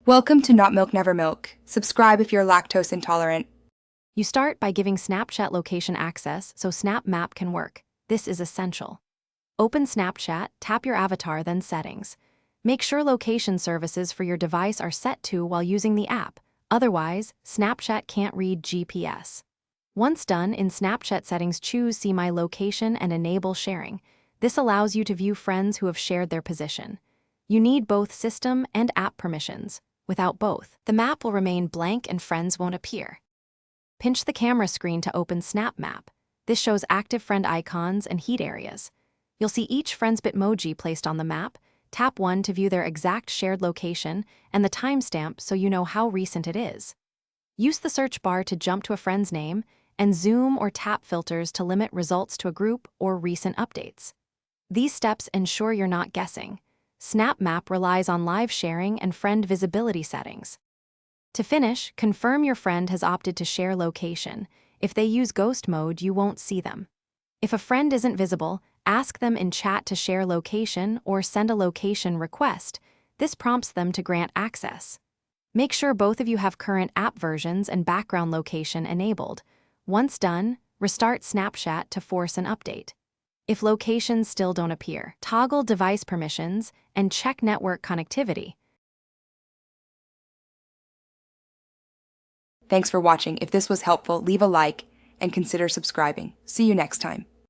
Welcome to Not Milk Never Milk. Subscribe if you're lactose intolerant. You start by giving Snapchat location access so Snap Map can work. This is essential. Open Snapchat, tap your avatar, then Settings. Make sure location services for your device are set to while using the app. Otherwise, Snapchat can't read GPS. Once done, in Snapchat settings, choose See My Location and enable sharing. This allows you to view friends who have shared their position. You need both system and app permissions. Without both, the map will remain blank and friends won't appear. Pinch the camera screen to open Snap Map. This shows active friend icons and heat areas. You'll see each friend's Bitmoji placed on the map. Tap one to view their exact shared location and the timestamp so you know how recent it is. Use the search bar to jump to a friend's name and zoom or tap filters to limit results to a group or recent updates. These steps ensure you're not guessing. Snap Map relies on live sharing and friend visibility settings. To finish, confirm your friend has opted to share location. If they use ghost mode, you won't see them. If a friend isn't visible, ask them in chat to share location or send a location request. This prompts them to grant access. Make sure both of you have current app versions and background location enabled. Once done, restart Snapchat to force an update. If locations still don't appear, toggle device permissions and check network connectivity. Thanks for watching. If this was helpful, leave a like and consider subscribing. See you next time.